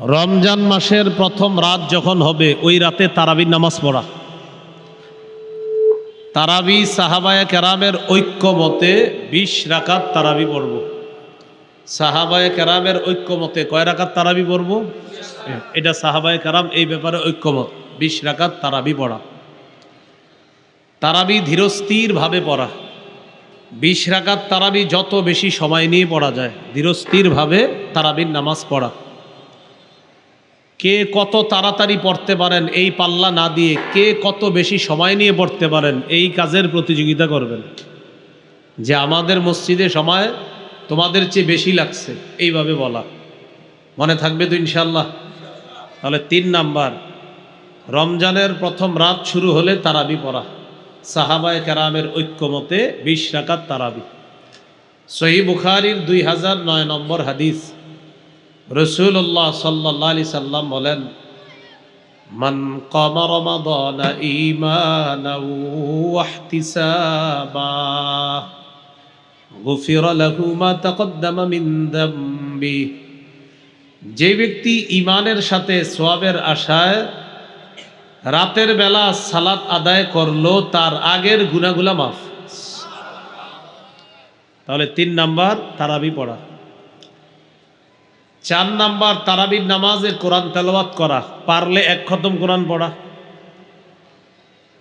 রমজান মাসের প্রথম রাত যখন হবে ওই রাতে তারাবির নামাজ পড়া। তারাবি সাহাবায়ে কেরামের ঐক্য মতে 20 রাকাত তারাবি পড়ব। সাহাবায়ে কেরামের ঐক্য মতে কয় রাকাত তারাবি পড়ব? এটা সাহাবায়ে কেরাম এই ব্যাপারে ঐক্যমত, 20 রাকাত তারাবি পড়া। তারাবি ধীরস্থির ভাবে পড়া। 20 রাকাত তারাবি যত বেশি সময় নিয়ে পড়া যায়, ধীরস্থির ভাবে তারাবির নামাজ পড়া। কে কত তাড়াতাড়ি পড়তে পারেন এই পাল্লা না দিয়ে কে কত বেশি সময় নিয়ে পড়তে পারেন এই কাজের প্রতিযোগিতা করবেন, যে আমাদের মসজিদে সময় তোমাদের চেয়ে বেশি লাগছে, এইভাবে বলা। মনে থাকবে তো ইনশাল্লাহ? তাহলে 3 নাম্বার, রমজানের প্রথম রাত শুরু হলে তারাবি পড়া। সাহাবায়ে কেরামের ঐক্যমতে 20 রাকাত তারাবি। সহিহ বুখারীর 2009 নম্বর হাদিস, রাসূলুল্লাহ সাল্লাল্লাহু আলাইহি সাল্লাম বলেন, মান কামা রমাদানা ঈমানাও ওয়া ইহতিসাবা গুফিরা লাহু মা তাকদ্দামা মিন যামবি। যে ব্যক্তি ঈমানের সাথে সওয়াবের আশায় রাতের বেলা সালাত আদায় করলো, তার আগের গুনাহগুলো মাফ। তাহলে 3 নাম্বার তারাবি পড়া। 4 নাম্বার তারাবির নামাজে কোরআন তেলাওয়াত করা, পারলে 1 খতম কোরআন পড়া।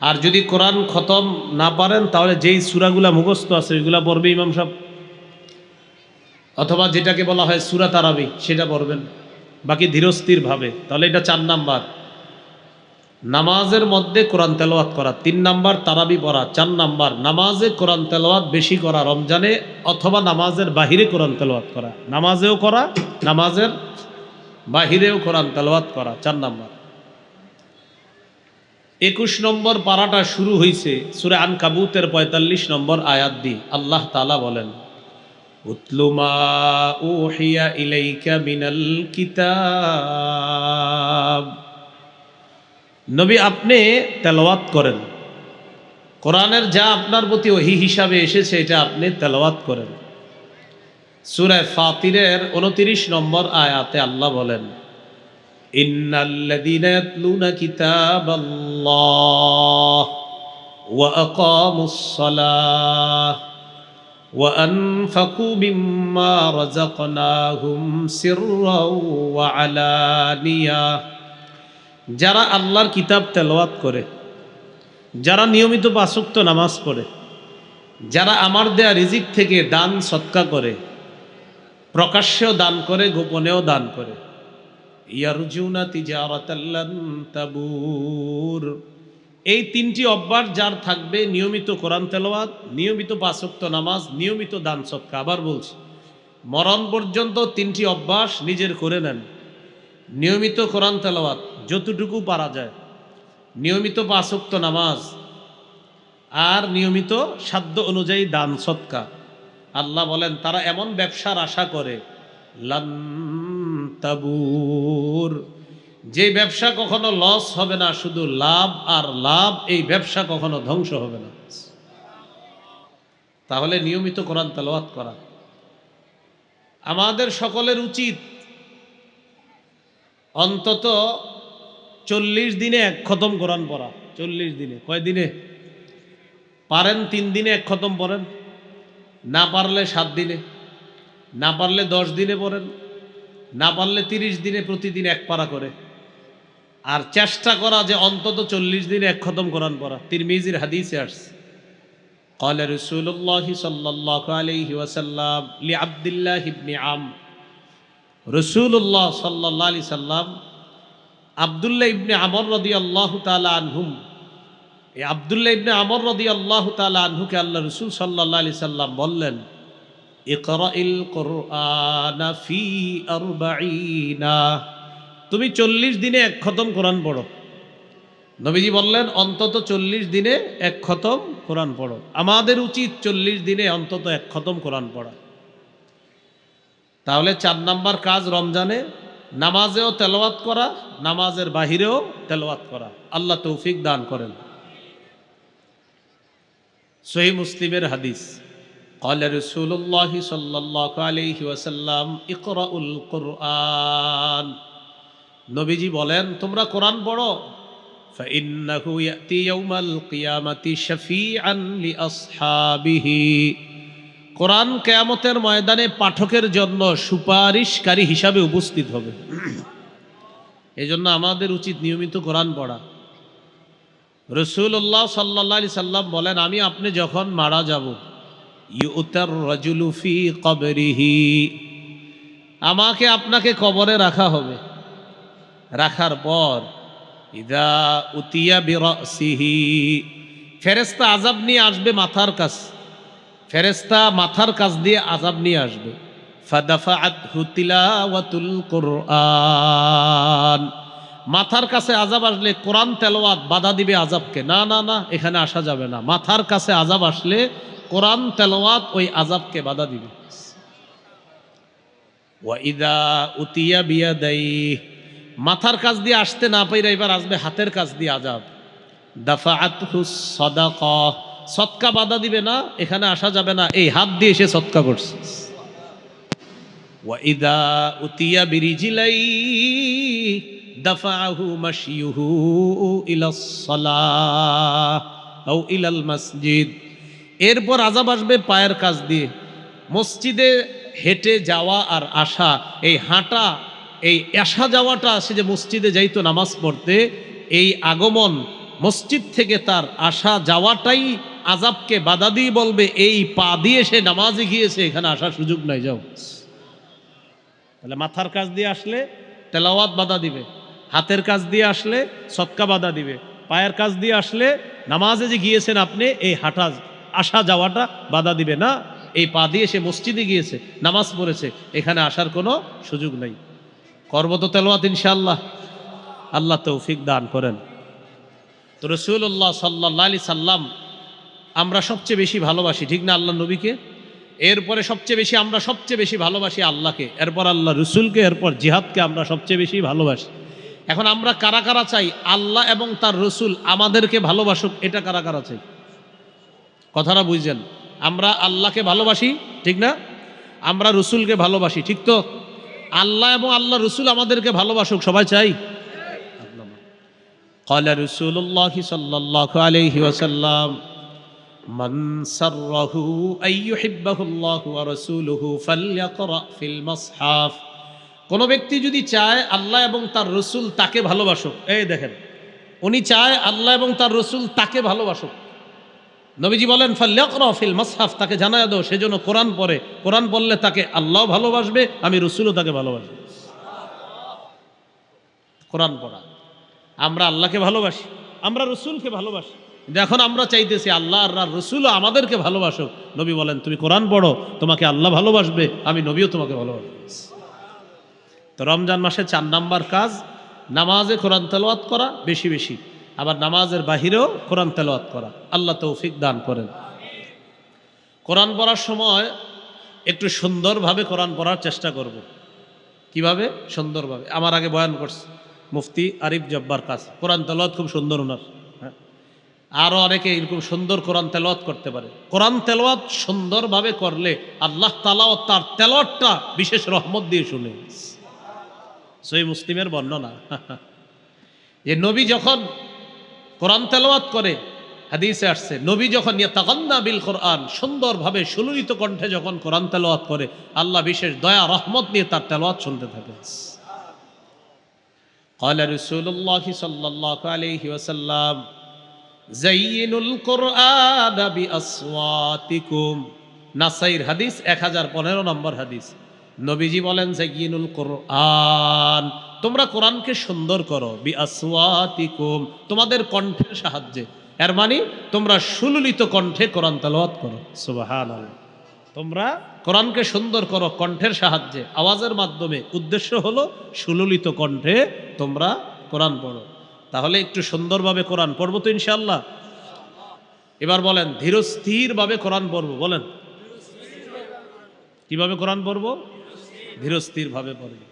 আর যদি কোরআন খতম না পারেন তাহলে যেই সূরাগুলা মুখস্থ আছে ওইগুলা পড়বে ইমাম সাহেব, অথবা যেটাকে বলা হয় সূরা তারাবি সেটা পড়বেন, বাকি ধীরস্থির ভাবে। তাহলে এটা 4 নাম্বার, নামাজের মধ্যে কোরআন তেলাওয়াত করা। 3 নাম্বার তারাবি পড়া। 4 নাম্বার নামাজে কোরআন তেলাওয়াত বেশি করা রমজানে, অথবা নামাজের বাহিরে কোরআন তেলাওয়াত করা। নামাজেও করা, নামাজের বাহিরেও কোরআন তেলাওয়াত করা। 4 নাম্বার। 21 নম্বর পারাটা শুরু হয়েছে সূরা আনকাবুতের 45 নম্বর আয়াত দিয়ে। আল্লাহ তাআলা বলেন, উতলু মা উহিয়া ইলাইকা মিনাল কিতাব। নবী আপনি তেলাওয়াত করেন, কোরআনের যা আপনার প্রতি ওহী হিসাবে এসেছে এটা আপনি তেলাওয়াত করেন। সূরা ফাতিরের 29 নম্বর আয়াতে আল্লাহ বলেন, ইন্নাল্লাযীনা ইয়াতলুনা কিতাবাল্লাহ ওয়া আকামুস সালাহ ওয়া আনফাকু মিম্মা রাযাকনাহুম সিররাও ওয়া আলানিয়া। যারা আল্লাহর কিতাব তেলাওয়াত করে, যারা নিয়মিত 5 ওয়াক্ত নামাজ পড়ে, যারা আমার দেয়া রিজিক থেকে দান সদকা করে, প্রকাশ্যেও দান করে, গোপনেও দান করে, ইয়ারজুনা তিজারাতাল লান তাবুর। এই 3টি অভ্যাস যার থাকবে, নিয়মিত কোরআন তেলাওয়াত, নিয়মিত 5 ওয়াক্ত নামাজ, নিয়মিত দান সদকা। আবার বলছি, মরণ পর্যন্ত 3টি অভ্যাস নিজের করে নেন। নিয়মিত কোরআন তেলাওয়াত যতটুকু পারা যায়, নিয়মিত 5 ওয়াক্ত নামাজ, আর নিয়মিত সাধ্য অনুযায়ী দান সদকা। আল্লাহ বলেন তারা এমন ব্যবসার আশা করে, লান তাবুর, যে ব্যবসা কখনো লস হবে না, শুধু লাভ আর লাভ, এই ব্যবসা কখনো ধ্বংস হবে না। তাহলে নিয়মিত কোরআন তেলাওয়াত করা। আমাদের সকলের উচিত অন্তত 40 দিনে 1 খতম কোরআন পড়া। 40 দিনে, কয় দিনে পারেন? 3 দিনে 1 খতম পড়েন, না পারলে 7 দিনে, না পারলে 10 দিনে পড়েন, না পারলে 30 দিনে প্রতিদিন 1 পারা করে। আর চেষ্টা করা যে অন্তত 40 দিনে 1 খতম কোরআন পড়া। তিরমিজির হাদিসে আসছে, ক্বালা রাসূলুল্লাহ সাল্লাল্লাহু আলাইহি ওয়াসাল্লাম লি আব্দুল্লাহ ইবনে আমর। রাসূলুল্লাহ সাল্লাল্লাহু আলাইহি সাল্লাম আব্দুল্লাহ ইবনে আমর রাদিয়াল্লাহু তাআলা আনহুম, এই আব্দুল্লাহ ইবনে আমর রাদিয়াল্লাহু তাআলা আনহুকে আল্লাহ রাসূল সাল্লাল্লাহু আলাইহি সাল্লাম বললেন, ইকরাইল কুরআনা ফি 40, তুমি 40 দিনে 1 খতম কোরআন পড়ো। নবীজি বললেন অন্তত 40 দিনে 1 খতম কোরআন পড়ো। আমাদের উচিত 40 দিনে অন্তত 1 খতম কোরআন পড়া। তাহলে 4 নাম্বার কাজ রমজানে নামাজেও তেলাওয়াত করা, নামাজের বাহিরেও তেলাওয়াত করা। আল্লাহ তৌফিক দান করেন। সহিহ মুসলিমের হাদিস, ক্বালা রাসূলুল্লাহ সাল্লাল্লাহু আলাইহি ওয়াসাল্লাম ইকরাউল কুরআন নবীজি বলেন তোমরা কোরআন পড়ো, فإنه يأتي يوم القيامة شفيعا لأصحابه। কোরআন কিয়ামতের ময়দানে পাঠকের জন্য সুপারিশকারী হিসাবে উপস্থিত হবে। এই জন্য আমাদের উচিত নিয়মিত কোরআন পড়া। রাসূলুল্লাহ সাল্লাল্লাহু আলাইহি সাল্লাম বলেন, আমি আপনি যখন মারা যাব, ইউতার রাজুলু ফি কবরিহি, আমাকে আপনাকে কবরে রাখা হবে। রাখার পর ইদা উতিয়া বিরাসিহি, ফেরেশতা আযাব নিয়ে আসবে মাথার কাছে, ফেরেশতা মাথার কাছ দিয়ে আযাব নিয়ে আসবে। ফাদাফাআতহু তিলাওয়াতুল কুরআন, মাথার কাছে আযাব আসলে কোরআন তেলাওয়াত বাধা দিবে আযাবকে। না না না, এখানে আসা যাবে না। মাথার কাছে আযাব আসলে কোরআন তেলাওয়াত ওই আযাবকে বাধা দিবে। ওয়া ইদা উতিয়া বিয়াদাইহি, মাথার কাছ দিয়ে আসতে না পাইরা এবার আসবে হাতের কাছ দিয়ে আযাব। দাফাআতহু সাদাকা, সদকা বাধা দিবে না, এখানে আসা যাবে না, এই হাত দিয়ে সে সদকা করছে। ওয়া ইদা উতিয়া বিরিজিলাইহি দাফাআহু মাশিয়ুহু ইলাস সালাহ আও ইলাল মসজিদ, এরপর আযাব আসবে পায়ের কাছ দিয়ে। মসজিদে হেঁটে যাওয়া আর আসা, এই হাঁটা, এই আসা যাওয়াটা, সে যে মসজিদে যাইতো নামাজ পড়তে, এই আগমন মসজিদ থেকে তার আসা যাওয়াটাই আযাবকে বাধা দিয়ে বলবে এই পা দিয়ে সে নামাজে গিয়েছে, এখানে আসার সুযোগ নাই, যাও। তাহলে মাথার কাছ দিয়ে আসলে তেলাওয়াত বাধা দিবে, হাতের কাছ দিয়ে আসলে সদকা বাধা দিবে, পায়ের কাছ দিয়ে আসলে নামাজে যে গিয়েছেন আপনি, এই হাঁটা আসা যাওয়াটা বাধা দিবে না। এই পা দিয়ে সে মসজিদে গিয়েছে, নামাজ পড়েছে, এখানে আসার কোনো সুযোগ নাই। করব তো তেলাওয়াত ইনশাআল্লাহ, আল্লাহ তৌফিক দান করেন। তো রাসূলুল্লাহ সাল্লাল্লাহু আলাইহি সাল্লাম আমরা সবচেয়ে বেশি ভালোবাসি, ঠিক না, আল্লাহ নবীকে। এরপরে আমরা সবচেয়ে বেশি ভালোবাসি আল্লাহকে, এরপর আল্লাহ রসুলকে, এরপর জিহাদকে আমরা সবচেয়ে বেশি ভালোবাসি। এখন আমরা কারা কারা চাই আল্লাহ এবং তার রসুল আমাদেরকে ভালোবাসুক? এটা কারা কারা চাই? কথাটা বুঝছেন? আমরা আল্লাহকে ভালোবাসি, ঠিক না, আমরা রসুলকে ভালোবাসি, ঠিক তো? আল্লাহ এবং আল্লাহ রসুল আমাদেরকে ভালোবাসুক, সবাই চাই। ক্বালা রাসূলুল্লাহি সাল্লাল্লাহু আলাইহি ওয়াসাল্লাম, মান সাররাহু আইয়ুহিব্বাহুল্লাহু ওয়া রাসূলুহু ফালইকরা ফিল মুসহাফ। কোন ব্যক্তি যদি চায় আল্লাহ এবং তার রসুল তাকে ভালোবাসুক, এই দেখেন, উনি চায় আল্লাহ এবং তার রসুল তাকে ভালোবাসুক। নবীজি বলেন ফালইকরা ফিল মুসহাফ, তাকে জানায় দাও সেজন্য কোরআন পড়ে। কোরআন পড়লে তাকে আল্লাহ ভালোবাসবে, আমি রসুলও তাকে ভালোবাসবো। কোরআন পড়া, আমরা আল্লাহকে ভালোবাসি, আমরা রসুলকে ভালোবাসি। এখন আমরা চাইতেছি আল্লাহ আর রসুলও আমাদেরকে ভালোবাসুক। নবী বলেন তুমি কোরআন পড়ো, তোমাকে আল্লাহ ভালোবাসবে, আমি নবীও তোমাকে ভালোবাসবো। তো রমজান মাসে 4 নাম্বার কাজ নামাজে কোরআন তেলাওয়াত করা বেশি বেশি, আবার নামাজের বাহিরেও কোরআন তেলাওয়াত করা। আল্লাহ তৌফিক দান করেন। কোরআন পড়ার সময় একটু সুন্দরভাবে কোরআন পড়ার চেষ্টা করব। কিভাবে? সুন্দরভাবে। আমার আগে বয়ান করছে মুফতি আরিফ জব্বার কাছে, কোরআন তেলাওয়াত খুব সুন্দর ওনার। হ্যাঁ, আরও অনেকে এরকম সুন্দর কোরআন তেলাওয়াত করতে পারে। কোরআন তেলাওয়াত সুন্দরভাবে করলে আল্লাহ তাআলা তার তেলাওয়াতটা বিশেষ রহমত দিয়ে শুনে। সহিহ মুসলিমের বর্ণনা যে নবী যখন কোরআন তেলাওয়াত করে, হাদিসে আসছে নবী যখন ইয়াতাগান্না বিল কোরআন, সুন্দরভাবে সুললিত কণ্ঠে যখন কোরআন তেলাওয়াত করে, আল্লাহ বিশেষ দয়া রহমত নিয়ে তার তেলাওয়াত শুনতে থাকে। قال رسول الله صلى الله عليه وسلم زينوا القرآن بأصواتكم। নাসাইর হাদিস 1015 নম্বর হাদিস। নবীজি বলেন জাইয়িনুল কোরআন, তোমরা কোরআনকে সুন্দর করো, বিআসওয়াতিকুম, তোমাদের কণ্ঠের সাহায্যে। এর মানে তোমরা সুললিত কণ্ঠে কোরআন তেলাওয়াত করো। সুবহানাল্লাহ। তোমরা কোরআনকে সুন্দর করো কণ্ঠের সাহায্যে, আওয়াজের মাধ্যমে। উদ্দেশ্য হলো সুললিত কণ্ঠে তোমরা কোরআন পড়ো। তাহলে একটু সুন্দরভাবে কোরআন পড়বো তো ইনশাআল্লাহ। এবার বলেন ধীরস্থিরভাবে কোরআন পড়বো, বলেন কিভাবে কোরআন পড়বো? ধীরস্থিরভাবে পড়বো।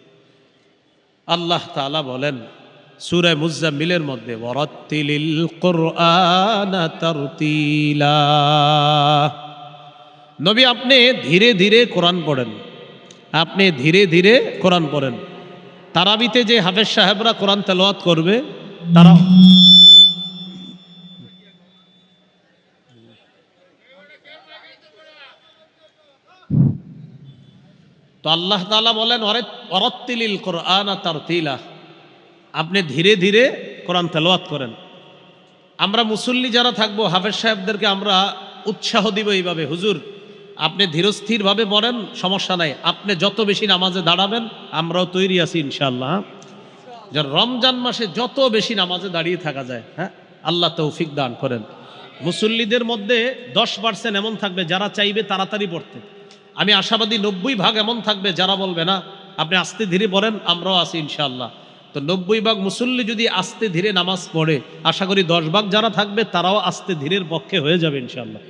আল্লাহ তাআলা বলেন সূরা মুজাম্মিলের মধ্যে, ওয়ারাত্তিলিল কুরআনা তারতিলা। নবী আপনি ধীরে ধীরে কোরআন পড়েন, আপনি ধীরে ধীরে কোরআন পড়েন। তারাবিতে যে হাফেজ সাহেবরা কোরআন তেলাওয়াত করবে তারা তো আল্লাহ তাআলা বলেন ওয়ারাত্তিলিল কোরআন তারতিলা, আপনি ধীরে ধীরে কোরআন তেলাওয়াত করেন। আমরা মুসল্লি যারা থাকবো হাফেজ সাহেবদেরকে আমরা উৎসাহ দিব এইভাবে, হুজুর আপনি ধীরস্থিরভাবে পড়েন, সমস্যা নাই, আপনি যত বেশি নামাজে দাঁড়াবেন আমরাও তৈরি আছি ইনশাআল্লাহ। যে রমজান মাসে যত বেশি নামাজে দাঁড়িয়ে থাকা যায়, হ্যাঁ আল্লাহ তৌফিক দান করেন। মুসল্লিদের মধ্যে 10% এমন থাকবে যারা চাইবে তাড়াতাড়ি পড়তে। আমি আশাবাদী 90% এমন থাকবে যারা বলবে না আপনি আস্তে ধীরে পড়েন, আমরাও আছি ইনশাআল্লাহ। তো 90% মুসল্লি যদি আস্তে ধীরে নামাজ পড়ে, আশা করি 10% যারা থাকবে তারাও আস্তে ধীরের পক্ষে হয়ে যাবে ইনশাআল্লাহ।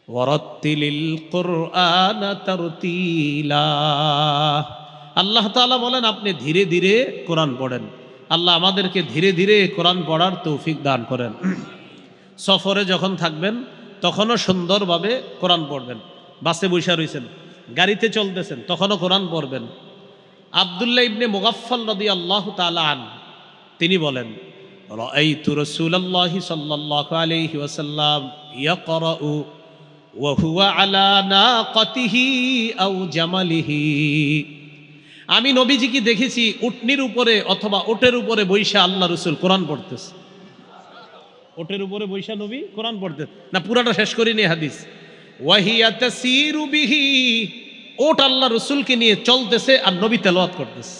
ওয়ারাত্তিলিল কুরআন তারতিলা, আল্লাহ তাআলা বলেন আপনি ধীরে ধীরে কোরআন পড়েন। আল্লাহ আমাদেরকে ধীরে ধীরে কোরআন পড়ার তৌফিক দান করেন। সফরে যখন থাকবেন তখনও সুন্দরভাবে কোরআন পড়বেন। বাসে বৈশা রয়েছেন, গাড়িতে চলতেছেন, তখনও কোরআন পড়বেন। আব্দুল্লাহ ইবনে মুগাফফাল রাদিয়াল্লাহু তাআলা আনহু তিনি বলেন, রাআইতু রাসূলুল্লাহি সাল্লাল্লাহু আলাইহি ওয়াসাল্লাম ইয়াকরাউ ওয়া হুয়া আলা নাকাতিহি আও জামালিহি, আমি নবীজিকে দেখেছি উটনির উপরে অথবা ওটের উপরে বৈশা আল্লাহ রাসূল কোরআন পড়তেছে। ওটের উপরে বৈশা নবী কোরআন পড়তেন না, পুরাটা শেষ করিনি হাদিস। ওয়াহিয়া তাসিরু বিহি, ওট আল্লাহ রাসূলকে নিয়ে চলতেছে আর নবী তেলাওয়াত করতেছে।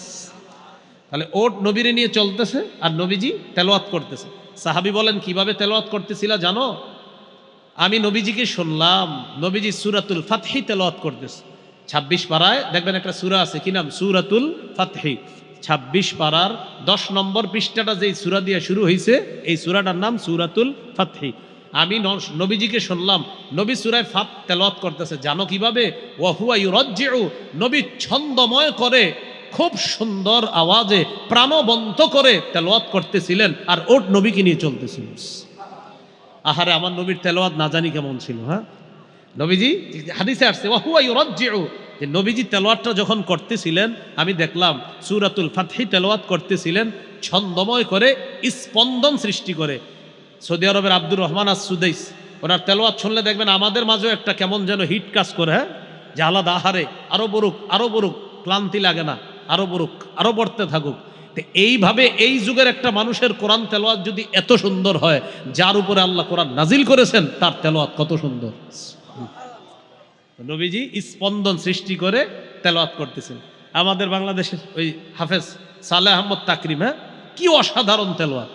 তাহলে ওট নবীরে নিয়ে চলতেছে আর নবীজি তেলাওয়াত করতেছে। সাহাবী বলেন কিভাবে তেলাওয়াত করতেছিল জানো? আমি নবীজিকে শুনলাম নবীজি সূরাতুল ফাতহি তেলাওয়াত করতেছে। 26 পারায় দেখবেন একটা সূরা আছে, কি নাম? সূরাতুল ফাতহি। 26 পারার 10 নম্বর পৃষ্ঠাটা যেই সূরা দিয়ে শুরু হয়েছে এই সূরাটার নাম সূরাতুল ফাতহি। আমি নবীজিকে শুনলাম নবী সূরায় ফাত তেলাওয়াত করতেছে। জানো কিভাবে? ওয়া হুয়া ইউরাজ্জিউ, নবী ছন্দময় করে খুব সুন্দর আওয়াজে প্রাণবন্ত করে তেলাওয়াত করতেছিলেন আর ওট নবীকে নিয়ে চলতেছিল। আহারে আমার নবীর তেলাওয়াত না জানি কেমন ছিল। হ্যাঁ নবীজি হাদিসে আসছে ওয়া হুয়া ইউরাজ্জিউ, যে নবীজি তেলাওয়াতটা যখন করতেছিলেন আমি দেখলাম সূরাতুল ফাতহি তেলাওয়াত করতেছিলেন ছন্দময় করে, স্পন্দন সৃষ্টি করে। সৌদি আরবের আব্দুর রহমান আস-সুদাইস ওনার তেলাওয়াত শুনলে দেখবেন আমাদের মাঝেও একটা কেমন যেন হিট কাজ করে, হ্যাঁ যে আলাদা, আহারে আরো বড়ুক আরো বড়ুক, ক্লান্তি লাগে না, আরো বড়ুক আরো পড়তে থাকুক। তো এইভাবে এই যুগের একটা মানুষের কোরআন তেলাওয়াত যদি এত সুন্দর হয়, যার উপরে আল্লাহ কোরআন নাজিল করেছেন তার তেলাওয়াত কত সুন্দর। নবীজি স্পন্দন সৃষ্টি করে তেলাওয়াত করতেছেন। আমাদের বাংলাদেশের ওই হাফেজ সালেহ আহমদ তাকরিম, হ্যাঁ কি অসাধারণ তেলাওয়াত,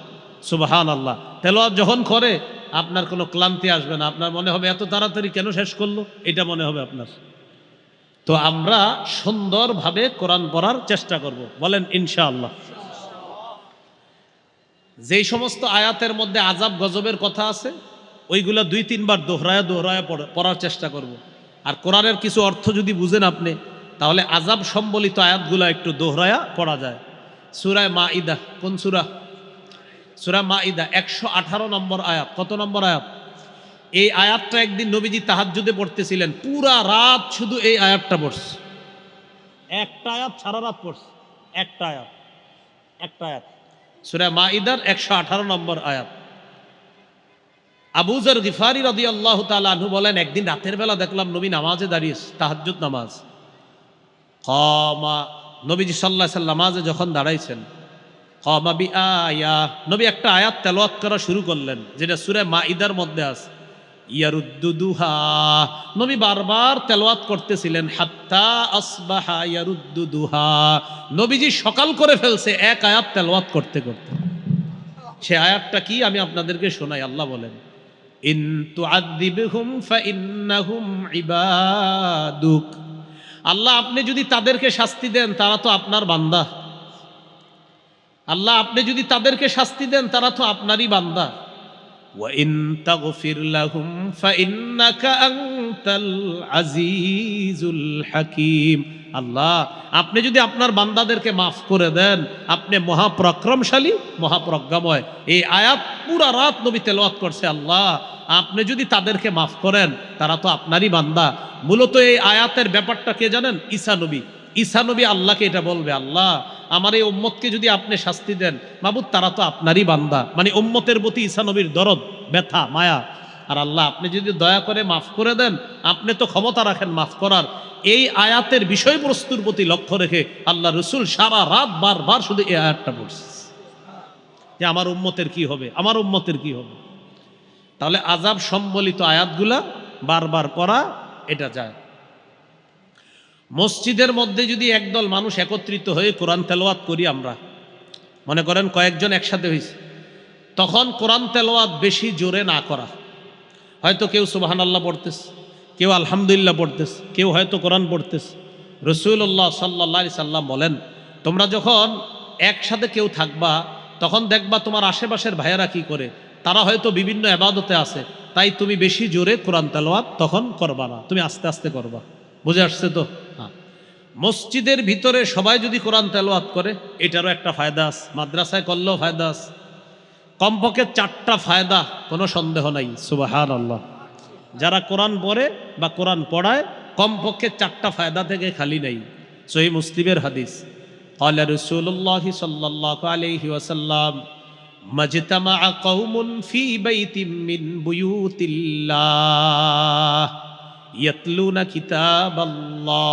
সুবহানাল্লাহ। তেলাওয়াত যখন করে আপনার কোনো ক্লান্তি আসবে না, আপনার মনে হবে এত তাড়াতাড়ি কেন শেষ করলো, এটা মনে হবে আপনার। তো আমরা সুন্দরভাবে কোরআন পড়ার চেষ্টা করব, বলেন ইনশাআল্লাহ। যেই সমস্ত আয়াতের মধ্যে আযাব গজবের কথা আছে ওইগুলা 2-3 বার দোহরায়া দোহরায়া পড়ার চেষ্টা করব। আর কোরআনের কিছু অর্থ যদি বুঝেন আপনি, তাহলে আযাব সম্বলিত আয়াতগুলা একটু দোহরায়া পড়া যায়। সূরা মাইদা, কোন সূরা? সূরা মাইদা 118 নম্বর আয়াত। কত নম্বর আয়াত? এই আয়াতটা একদিন নবীজি তাহাজ্জুদে পড়তেছিলেন, পুরা রাত শুধু এই আয়াতটা পড়ছে। একটা আয়াত সারা রাত পড়ছে, একটা আয়াত সূরা মাইদার 118 নম্বর আয়াত। আবু যর গিফারি রাদিয়াল্লাহু তাআলা আনহু বলেন একদিন রাতের বেলা দেখলাম নবী নামাজে দাঁড়িয়েছে, তাহাজ্জুদ নামাজ। নবীজি সাল্লাল্লাহু আলাইহি ওয়াসাল্লাম নামাজে যখন দাঁড়াইছেন, কামা বিআয়া, নবী একটা আয়াত তেলাওয়াত করা শুরু করলেন যেটা সূরা মাইদার মধ্যে আছে। ইয়ারুদ্দুহা, নবী বারবার তেলাওয়াত করতেছিলেন, হাত্তা আসবাহা ইয়ারুদ্দুহা, নবীজি সকাল করে ফেলছে এক আয়াত তেলাওয়াত করতে করতে। সে আয়াতটা কি আমি আপনাদেরকে শোনাই। আল্লাহ বলেন, ইন তুআযিবহুম ফাইন্নাহুম ইবাদুক, আল্লাহ আপনি যদি তাদেরকে শাস্তি দেন তারা তো আপনার বান্দা। আল্লাহ আপনি যদি তাদেরকে শাস্তি দেন তারা তো আপনারই বান্দা। ওয়া ইন তাগফির লাহুম ফাইন্নাকা আনতাল আজিজুল হাকীম, আল্লাহ আপনি যদি আপনার বান্দাদেরকে মাফ করে দেন আপনি মহাপরাক্রমশালী মহাপ্রজ্ঞাময়। এই আয়াত পুরা রাত নবী তেলাওয়াত করছে। আল্লাহ আপনি যদি তাদেরকে মাফ করেন তারা তো আপনারই বান্দা। মূলত এই আয়াতের ব্যাপারটা কে জানেন? ঈসা নবী। ঈসা নবী আল্লাহকে এটা বলবে, আল্লাহ আমার এই উম্মতকে যদি আপনি শাস্তি দেন, মাবুদ তারা তো আপনারই বান্দা, মানে উম্মতের প্রতি ঈসা নবীর দরদ, ব্যথা, মায়া। আর আল্লাহ আপনি যদি দয়া করে মাফ করে দেন, আপনি তো ক্ষমতা রাখেন মাফ করার। এই আয়াতের বিষয়বস্তুর প্রতি লক্ষ্য রেখে আল্লাহ রসুল সারা রাত বারবার শুধু এই আয়াতটা পড়ছে যে আমার উম্মতের কি হবে, আমার উম্মতের কি হবে। তাহলে আযাব সম্বলিত আয়াতগুলা বারবার পড়া এটা যায়। মসজিদের মধ্যে যদি একদল মানুষ একত্রিত হয়ে কোরআন তেলাওয়াত করি, আমরা মনে করেন কয়েকজন একসাথে হয়েছে, তখন কোরআন তেলাওয়াত বেশি জোরে না করা। হয়তো কেউ সুবহানাল্লাহ পড়তেছে, কেউ আলহামদুলিল্লাহ পড়তেছে, কেউ হয়তো কোরআন পড়তেছে। রাসূলুল্লাহ সাল্লাল্লাহু আলাইহি সাল্লাম বলেন, তোমরা যখন একসাথে কেউ থাকবা, তখন দেখবা তোমার আশেপাশের ভাইয়েরা কি করে, তারা হয়তো বিভিন্ন ইবাদতে আছে, তাই তুমি বেশি জোরে কোরআন তেলাওয়াত তখন করবা না, তুমি আস্তে আস্তে করবা। বুঝে আসছে তো? হ্যাঁ। মসজিদের ভিতরে সবাই যদি কোরআন তেলাওয়াত করে, এটারও একটা ফায়দা আছে, মাদ্রাসায় করলেও ফায়দা আছে। কমপক্ষে 4টা ফায়দা, কোনো সন্দেহ নাই। সুবহানাল্লাহ। যারা কোরআন পড়ে বা কোরআন পড়ায়, কমপক্ষে 4টা ফায়দা থেকে খালি নাই। সহিহ মুসলিমের হাদিস, ক্বালা রাসূলুল্লাহ সাল্লাল্লাহু আলাইহি ওয়াসাল্লাম, মাজতামাআ কওমুন ফি বাইতিম মিন বুয়ুতিল্লাহ ইয়াতলুনা কিতাবাল্লাহ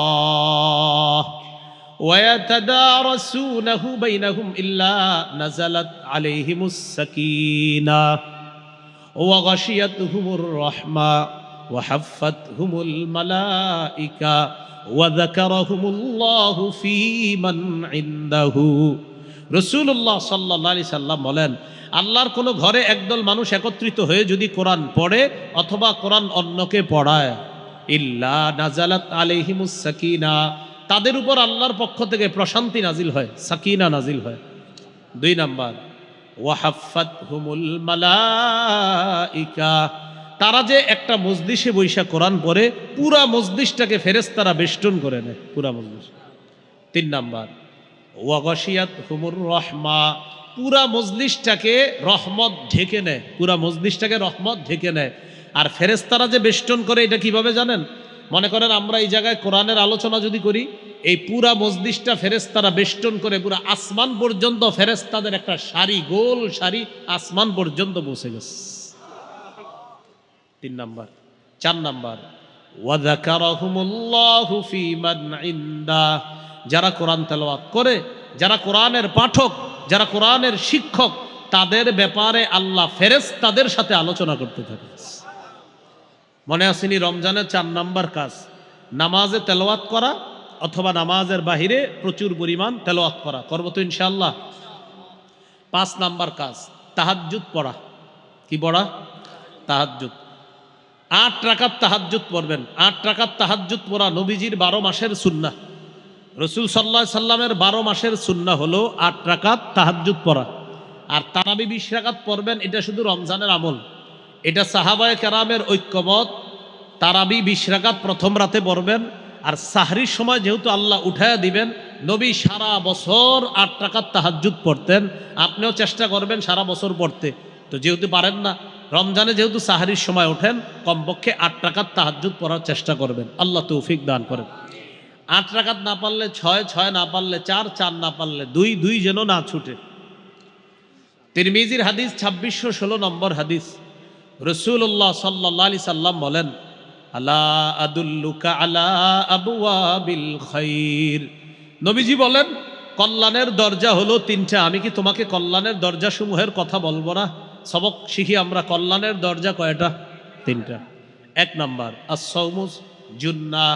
ওয়া ইয়াতাদারাসুনাহু বাইনাহুম ইল্লা নাযালাত আলাইহিমুস সাকিনাহ ওয়া গাশিয়াতুহুমুর রাহমা ওয়া হাফফাতহুমুল মালাইকা ওয়া যাকারাহুমুল্লাহু ফী মান ইনদাহু। রাসূলুল্লাহ সাল্লাল্লাহু আলাইহি সাল্লাম বলেন, আল্লাহর কোনো ঘরে একদল মানুষ একত্রিত হয়ে যদি কোরআন পড়ে অথবা কোরআন অন্যকে পড়ায়, ইল্লা নাযালাত আলাইহিমুস সাকিনাহ, তাদের উপর আল্লাহর পক্ষ থেকে প্রশান্তি নাজিল হয়, সাকিনা নাজিল হয়। 2 নাম্বার, ওয়া হাফফাতহুমুল মালাইকা, তারা যে একটা মজলিসে বৈশা কোরআন পড়ে, পুরা মজলিসটাকে ফেরেশতারা বেষ্টন করে নেয়, পুরা মজলিস। 3 নাম্বার, ওয়া গাশিয়াতহুমুর রাহমা, পুরা মজলিসটাকে রহমত ঢেকে নেয়, পুরা মজলিসটাকে রহমত ঢেকে নেয়। আর ফেরেশতারা যে বেষ্টন করে, এটা কিভাবে জানেন? মনে করেন আমরা এই জায়গায় কোরআনের আলোচনা যদি করি, এই পুরা মজলিসটা ফেরেশতারা বেষ্টন করে, পুরা আসমান পর্যন্ত ফেরেশতাদের একটা সারি, গোল সারি আসমান পর্যন্ত পৌঁছে গেছে। 3 নাম্বার। 4 নাম্বার, ওয়া যাকারাহুমুল্লাহু ফী মান ইনদাহ, যারা কোরআন তেলাওয়াত করে, যারা কোরআনের পাঠক, যারা কোরআনের শিক্ষক, তাদের ব্যাপারে আল্লাহ ফেরেশতাদের সাথে আলোচনা করতে থাকে। মনে আসেনি রমজানের 4 নাম্বার কাজ, নামাজে তেলাওয়াত করা অথবা নামাজের বাহিরে প্রচুর পরিমাণ তেলাওয়াত করা, করবো তো ইনশাআল্লাহ। 5 নাম্বার কাজ, তাহাজ্জুদ পড়া। কি পড়া? তাহাজ্জুদ। 8 রাকাত তাহাজ্জুদ পড়বেন। 8 রাকাত তাহাজ্জুদ পড়া নবীজির 12 মাসের সুন্নাহ। রাসূল সাল্লাল্লাহু আলাইহি সাল্লামের 12 মাসের সুন্নাহ হলো 8 রাকাত তাহাজ্জুদ পড়া। আর তারাবি 20 রাকাত পড়বেন, এটা শুধু রমজানের আমল। এটা সাহাবায়ে কেরামের ঐক্যমত। তারাবি 20 রাকাত প্রথম রাতে পড়বেন। আর সাহরির সময় যেহেতু আল্লাহ উঠায়া দিবেন, নবী সারা বছর 8 রাকাত তাহাজ্জুদ পড়তেন। আপনিও চেষ্টা করবেন সারা বছর পড়তে। তো যেহেতু পারেন না, রমজানে যেহেতু সাহরির সময় ওঠেন, কমপক্ষে 8 রাকাত তাহাজ্জুদ পড়ার চেষ্টা করবেন। আল্লাহ তৌফিক দান করেন। 8 রাকাত না পারলে 6, 6 না পারলে 4, 4 না পারলে 2, 2 যেন না ছুটে। তিরমিজির হাদিস 2616 নম্বর হাদিস, রাসূলুল্লাহ সাল্লাল্লাহু আলাইহি সাল্লাম বলেন, আলা আদুল্লুকা আলা আবওয়াবিল খাইর। নবীজি বলেন, কল্যাণের দরজা হলো 3টা, আমি কি তোমাকে কল্যাণের দরজা সমূহের কথা বলবো না? সবক শিখি আমরা, কল্যাণের দরজা কয়টা? 3টা। 1 নাম্বার আস-সাওমুস জুন্নাহ,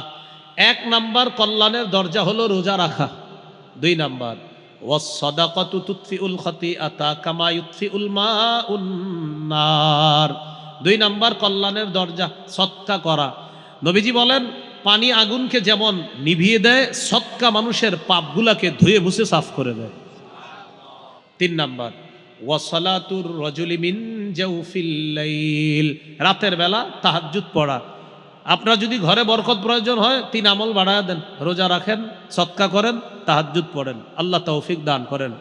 1 নাম্বার কল্যাণের দরজা হলো রোজা রাখা। 2 নাম্বার ওয়াস-সাদাকাতু তুতফিউল খাতিআতা কামা ইউতফিউল মাউন নার। 2 নাম্বার কল্যাণের দরজা সদকা করা। নবীজি বলেন, পানি আগুনকে যেমন নিভিয়ে দেয়, সদকা মানুষের পাপগুলাকে ধুয়ে মুছে সাফ করে দেয়। 3 নাম্বার ওয়াসালাতুর রাজুলি মিন জাওফিল লাইল, রাতের বেলা তাহাজ্জুদ পড়া। আপনার যদি ঘরে বরকত প্রয়োজন হয়, 3 আমল বাড়ায়া দেন, রোজা রাখেন, সদকা করেন, তাহাজ্জুদ পড়েন। আল্লাহ তৌফিক দান করেন।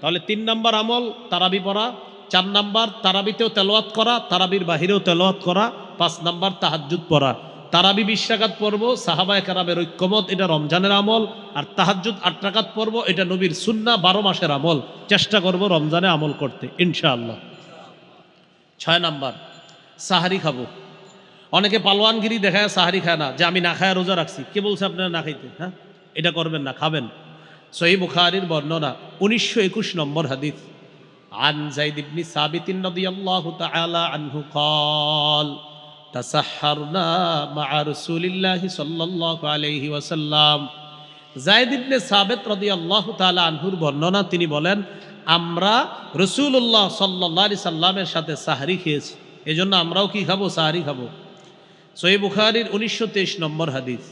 তাহলে 3 নাম্বার আমল তারাবি পড়া, 4 নাম্বার তারাবিতেও তেলাওয়াত করা, তারাবির বাহিরেও তেলাওয়াত করা, 5 নাম্বার তাহাজ্জুদ পড়া। তারাবি 20 রাকাত পড়বো, সাহাবায়ে কেরামের ঐক্যমত এটা রমজানের আমল। আর তাহাজ্জুদ 8 রাকাত পড়বো, এটা নবীর সুন্নাহ, 12 মাসের আমল। চেষ্টা করব রমজানে আমল করতে ইনশাআল্লাহ। 6 নাম্বার, সাহারি খাবো। অনেকে পালোয়ানগিরি দেখায় সাহারি খায় না, যে আমি না খায় রোজা রাখছি। কে বলছে আপনারা না খাইতে? হ্যাঁ, এটা করবেন না, খাবেন। সহিহ বুখারীর বর্ণনা 1921 নম্বর হাদিস, আন যায়েদ ইবনে সাবিত রাদিয়াল্লাহু তাআলা আনহু قال তাসাহহারনা মা রাসূলিল্লাহি সাল্লাল্লাহু আলাইহি ওয়াসাল্লাম। যায়েদ ইবনে সাবিত রাদিয়াল্লাহু তাআলা আনহুর বর্ণনা, তিনি বলেন, আমরা রাসূলুল্লাহ সাল্লাল্লাহু আলাইহি সাল্লামের সাথে সাহরি খেয়েছি, এজন্য আমরাও কি খাবো? সাহরি খাবো। সহিহ বুখারীর 1923 নম্বর হাদিস,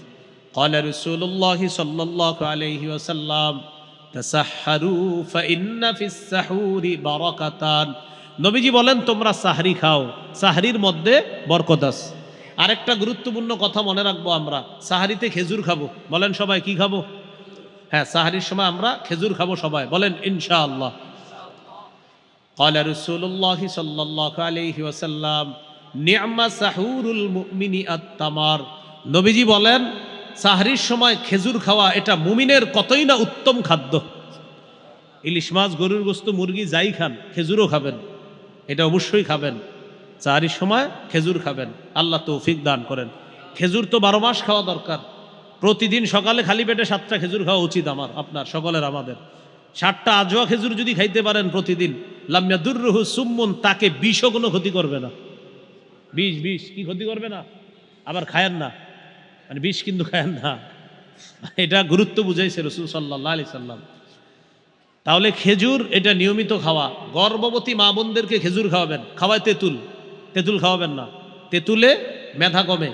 قال رسول الله صلى الله عليه وسلم تسحروا فإن في السحور بركتان। নবীজি বলেন, তোমরা সাহরি খাও, সাহরির মধ্যে বরকত আছে। আরেকটা গুরুত্বপূর্ণ কথা মনে রাখবো, আমরা সাহরিতে খেজুর খাবো। বলেন সবাই কি খাবো? হ্যাঁ, সাহরির সময় আমরা খেজুর খাবো সবাই, বলেন ইনশাআল্লাহ। قال رسول الله صلى الله عليه وسلم নি'মা সাহুরুল মুমিনি আত-তামার। নবীজি বলেন, সাহরির সময় খেজুর খাওয়া এটা মুমিনের কতই না উত্তম খাদ্য। ইলিশ মাছ, গরুর গোশত, মুরগি যাই খান, খেজুরও খাবেন, এটা অবশ্যই খাবেন। সাহরির সময় খেজুর খাবেন, আল্লাহ তৌফিক দান করেন। খেজুর তো 12 মাস খাওয়া দরকার। প্রতিদিন সকালে খালি পেটে 7টা খেজুর খাওয়া উচিত আমার, আপনার, সকলের, আমাদের। 7টা আজোয়া খেজুর যদি খাইতে পারেন প্রতিদিন, লাম ইয়াদুররুহু সুম্মুন, তাকে বিষও কোনো ক্ষতি করবে না। বিষ কি ক্ষতি করবে না? আবার খায়েন না, মানে বিষ কিন্তু খায়েন না, এটা গুরুত্ব বুঝাইছে রাসূল সাল্লাল্লাহু আলাইহি সাল্লাম। তাহলে খেজুর এটা নিয়মিত খাওয়া। গর্ভবতী মা বোনদেরকে খেজুর খাওয়াবেন। খাওয়ায় তেঁতুল খাওয়াবেন না, তেঁতুলে মেধা কমে,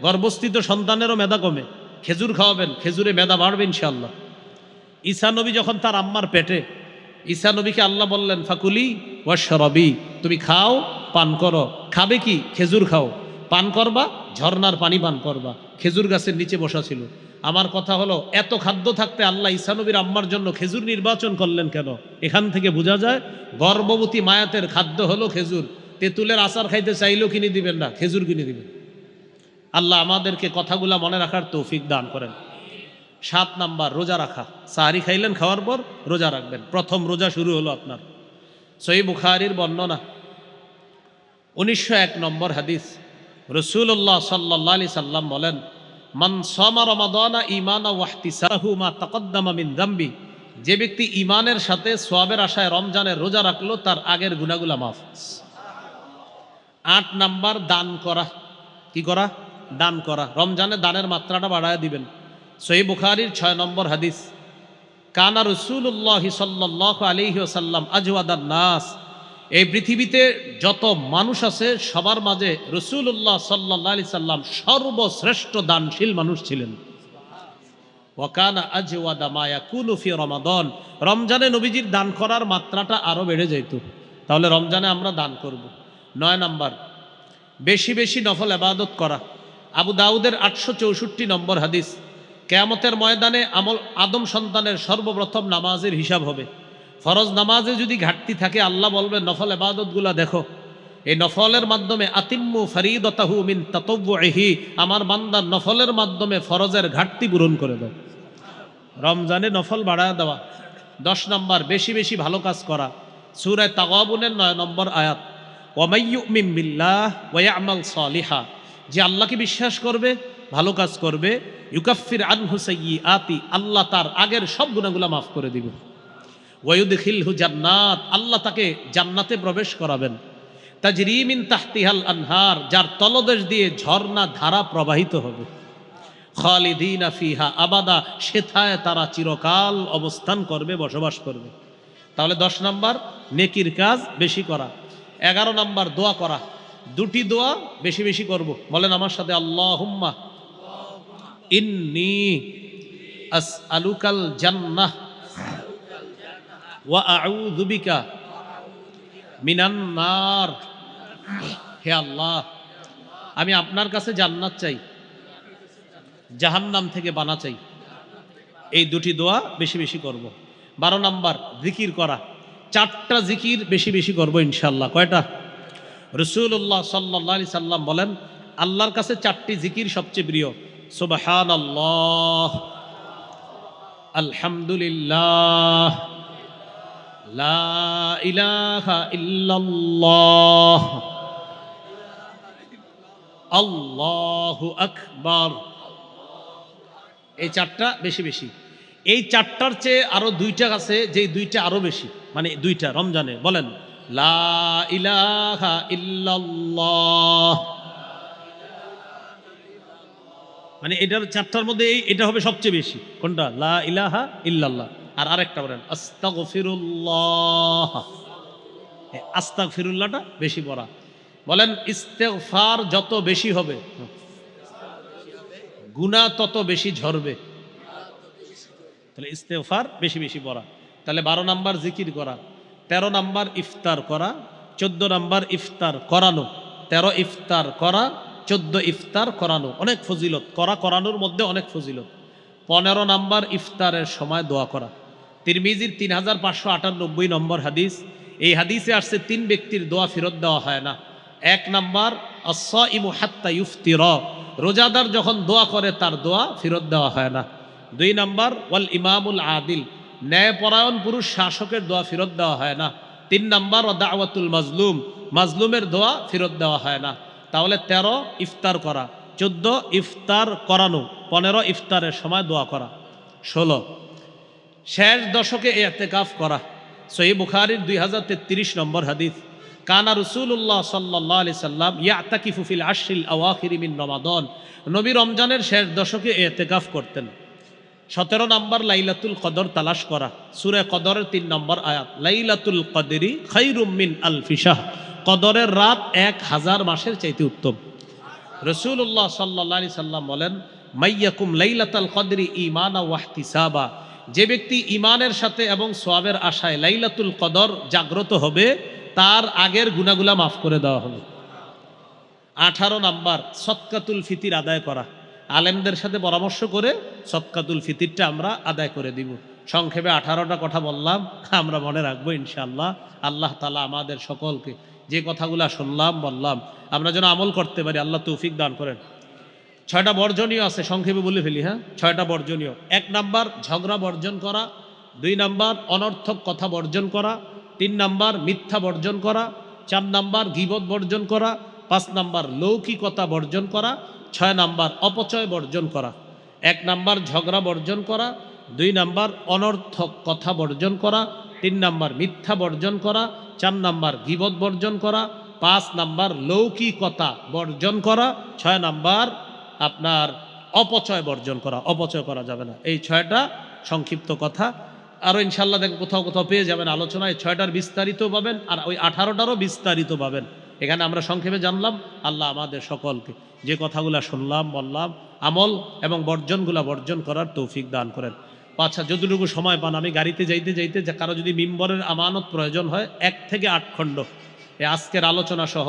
গর্ভস্থিত সন্তানেরও মেধা কমে। খেজুর খাওয়াবেন, খেজুরে মেধা বাড়বে ইনশাআল্লাহ। ঈসা নবী যখন তার আম্মার পেটে, ঈসা নবীকে আল্লাহ বললেন, ফাকুলি ওয়াশরাবি, তুমি খাও, পান করো। খাবে কি? খেজুর খাও, পান করবা, ঝর্ণার পানি পান করবা। খেজুর গাছের নিচে বসা ছিল। আমার কথা হলো, এত খাদ্য থাকতে আল্লাহ ঈসা নবীর আম্মার জন্য খেজুর নির্বাচন করলেন কেন? এখান থেকে বোঝা যায় গর্ভবতী মায়াতের খাদ্য হলো খেজুর। তেঁতুলের আচার খাইতে চাইলেও কিনে দিবেন না, খেজুর কিনে দিবেন। আল্লাহ আমাদেরকে কথাগুলা মনে রাখার তৌফিক দান করেন। 7 নাম্বার, রোজা রাখা। সাহারি খাইলেন, খাওয়ার পর রোজা রাখবেন। প্রথম রোজা শুরু হলো আপনার। সহিহ বুখারীর বর্ণনা 1901 নম্বর হাদিস, রাসূলুল্লাহ সাল্লাল্লাহু আলাইহি সাল্লাম বলেন, মান সামা রমাদানা ঈমানা ওয়া ইহতিসাবাহু মা তাকদ্দামা মিন যামবি। যে ব্যক্তি ঈমানের সাথে সওয়াবের আশায় রমজানের রোজা রাখলো, তার আগের গুনাহগুলো মাফ। 8 নাম্বার, দান করা। কি করা? দান করা। রমজানে দানের মাত্রাটা বাড়ায় দিবেন। সহিহ বুখারীর 6 নম্বর হাদিস, কানা রাসূলুল্লাহ সাল্লাল্লাহু আলাইহি ওয়াসাল্লাম আজওয়াদান নাস। এই পৃথিবীতে যত মানুষ আছে সবার মাঝে রাসূলুল্লাহ সাল্লাল্লাহু আলাইহি সাল্লাম সর্বশ্রেষ্ঠ দানশীল মানুষ ছিলেন। ওয়া কানা আজওয়াদা মা ইয়াকুনু ফি রমাদান। রমজানে নবীজির দান করার মাত্রাটা আরো বেড়ে যেত। তাহলে রমজানে আমরা দান করব। 9 নাম্বার, বেশি বেশি নফল ইবাদত করা। আবু দাউদের 864 নম্বর হাদিস, কিয়ামতের ময়দানে আদম সন্তানের সর্বপ্রথম নামাজের হিসাব হবে। ফরজ নামাজে যদি ঘাটতি থাকে, আল্লাহ বলবেন নফল ইবাদতগুলা দেখো। এই নফলের মাধ্যমে আতিম্মু ফরিদাতাহু মিন তাতাওউহি, আমার বান্দা নফলের মাধ্যমে ফরজের ঘাটতি পূরণ করে দাও। রমজানে নফল বাড়ায় দেওয়া। 10 নাম্বার, বেশি বেশি ভালো কাজ করা। সূরা তাগাবুনের 9 নম্বর আয়াত, ওয়া মান ইউমিন বিল্লাহ ওয়া ইয়ামাল সালিহা। যে আল্লাহকে বিশ্বাস করবে, ভালো কাজ করবে, ইউকাফির আনহু সাইয়্যাতি, আল্লাহ তার আগের সব গুনাহগুলো মাফ করে দিবে। ওয়া ইউদখিলহু জান্নাত, আল্লাহ তাকে জান্নাতে প্রবেশ করাবেন। তাজরি মিন তাহতিহাল আনহার, যার তলদেশ দিয়ে ঝর্ণা ধারা প্রবাহিত হবে। খালিদিনা ফিহা আবাদা, সেথায় তারা চিরকাল অবস্থান করবে, বসবাস করবে। তাহলে 10 নাম্বার, নেকির কাজ বেশি করা। 11 নাম্বার, দোয়া করা। 2টি দোয়া বেশি বেশি করব, বলেন আমার সাথে, আল্লাহুম্মা ইন্নী আসআলুকাল জান্নাহ ওয়া আউযু বিকা মিনান নার। হে আল্লাহ, আমি আপনার কাছে জান্নাত চাই, জাহান্নাম থেকে বানা চাই। এই 2টি দোয়া বেশি বেশি করব। 12 নাম্বার, জিকির করা। 4টা জিকির বেশি বেশি করব ইনশাআল্লাহ। কয়টা? রাসূলুল্লাহ সাল্লাল্লাহু আলাইহি সাল্লাম বলেন, আল্লাহর কাছে 4টি জিকির সবচেয়ে প্রিয়। সুবহানাল্লাহ, আলহামদুলিল্লাহ, লা ইলাহা ইল্লাল্লাহ, আল্লাহু আকবার। এই 4টা বেশি বেশি। এই 4টার চেয়ে আরো 2টা আছে, যেই 2টা আরো বেশি, মানে 2টা রমজানে বলেন লা ইলাহা ইল্লাল্লাহ, মানে এটার 4টার মধ্যে এটা হবে সবচেয়ে বেশি। কোনটা? লা ইলাহা ইল্লাল্লাহ। আর আরেকটা বলেন আস্তাগফিরুল্লাহ। আস্তাগফিরুল্লাহটা বেশি পড়া। বলেন ইস্তেগফার যত বেশি হবে গুনাহ তত বেশি ঝরবে। তাহলে ইস্তেগফার বেশি বেশি পড়া। তাহলে 12 নাম্বার জিকির করা, 13 নাম্বার ইফতার করা, 14 নাম্বার ইফতার করানো, 13 ইফতার করা, 14 ইফতার করানো। অনেক ফজিলত, করানোর মধ্যে অনেক ফজিলত। 15 নাম্বার ইফতারের সময় দোয়া করা। তিরমিজির 3598 নম্বর হাদিস। এই হাদিসে আসছে 3 ব্যক্তির দোয়া ফেরত দেওয়া হয় না। 1 নাম্বার আস-সাইমু হাত্তা ইফতিরা, রোজাদার যখন দোয়া করে তার দোয়া ফেরত দেওয়া হয় না। 2 নাম্বার ওয়াল ইমামুল আদিল, ন্যায়পরায়ণ পুরুষ শাসকের দোয়া ফেরত দেওয়া হয় না। 3 নাম্বার ও দাওয়াতুল মাজলুম, মাজলুমের দোয়া ফেরত দেওয়া হয় না। তাহলে 13 ইফতার করা, 14 ইফতার করানো, 15 ইফতারের সময় দোয়া করা, 16 শেষ দশকে ইতিকাফ করা। সহিহ বুখারীর 2033 নম্বর হাদিস। কানা রাসূলুল্লাহ সাল্লাল্লাহু আলাইহি সাল্লাম ইয়াতাকিফু ফিল আশরিল আওয়াখির মিন রমাদান, নবী রমজানের শেষ দশকে ইতিকাফ করতেন। 17 নাম্বার লাইলাতুল কদর তালাশ করা। সূরা কদরের 3 নম্বর আয়াত, লাইলাতুল কদরি খায়রুম মিন আলফি শাহ, কদরের রাত 1000 মাসের চাইতে উত্তম। রাসূলুল্লাহ সাল্লাল্লাহু আলাইহি সাল্লাম বলেন, মাইয়াকুম লাইলাতুল কদরি ঈমানা ওয়া ইহতিসাবা, যে ব্যক্তি ঈমানের সাথে এবং সওয়াবের আশায় লাইলাতুল কদর জাগ্রত হবে তার আগের গুনাহগুলা মাফ করে দেওয়া হবে। 18 নাম্বার সদকাতুল ফিতির আদায় করা। আলেমদের সাথে পরামর্শ করে সদকাতুল ফিতিরটা আমরা আদায় করে দিব। সংক্ষেপে 18টা কথা বললাম, আমরা মনে রাখবো ইনশাআল্লাহ। আল্লাহ তাআলা আমাদের সকলকে যে কথাগুলা শুনলাম বললাম আমরা যেন আমল করতে পারি, আল্লাহ তৌফিক দান করেন। 6টা বর্জনীয় আছে, সংক্ষেপে বলে ফেলি। 6টা বর্জনীয়। 1 নাম্বার ঝগড়া বর্জন করা, 2 নাম্বার অনর্থক কথা বর্জন করা, 3 নাম্বার মিথ্যা বর্জন করা, 4 নাম্বার গীবত বর্জন করা, 5 নাম্বার লৌকিকতা বর্জন করা, 6 নাম্বার অপচয় বর্জন করা। 1 নাম্বার ঝগড়া বর্জন করা, 2 নাম্বার অনর্থক কথা বর্জন করা, 3 নাম্বার মিথ্যা বর্জন করা, 4 নাম্বার গীবত বর্জন করা, 5 নাম্বার লৌকিকতা বর্জন করা, 6 নাম্বার আপনার অপচয় বর্জন করা। অপচয় করা যাবে না। এই 6টা সংক্ষিপ্ত কথা। আরও ইনশাল্লাহ দেখেন কোথাও কোথাও পেয়ে যাবেন আলোচনায়। 6টার বিস্তারিত পাবেন আর ওই 18টারও বিস্তারিত পাবেন। এখানে আমরা সংক্ষেপে জানলাম। আল্লাহ আমাদের সকলকে যে কথাগুলো শুনলাম বললাম আমল এবং বর্জনগুলা বর্জন করার তৌফিক দান করেন। আচ্ছা, যতটুকু সময় পান, আমি গাড়িতে যাইতে যাইতে যে কারো যদি মিম্বরের আমানত প্রয়োজন হয় 1 থেকে 8 খণ্ড এই আজকের আলোচনা সহ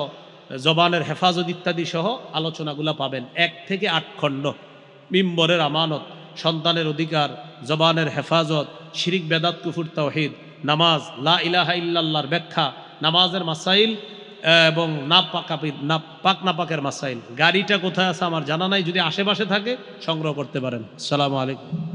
জবানের হেফাজত ইত্যাদি সহ আলোচনাগুলা পাবেন। 1 থেকে 8 খণ্ড, মিম্বরের আমানত, সন্তানের অধিকার, জবানের হেফাজত, শিরিক বেদাত কুফর তাওহীদ, নামাজ, লা ইলাহা ইল্লাল্লাহর ব্যাখ্যা, নামাজের মাসাইল এবং পাক নাপাকের মাসাইল। গাড়িটা কোথায় আছে আমার জানা নাই, যদি আশেপাশে থাকে সংগ্রহ করতে পারেন। আসসালামু আলাইকুম।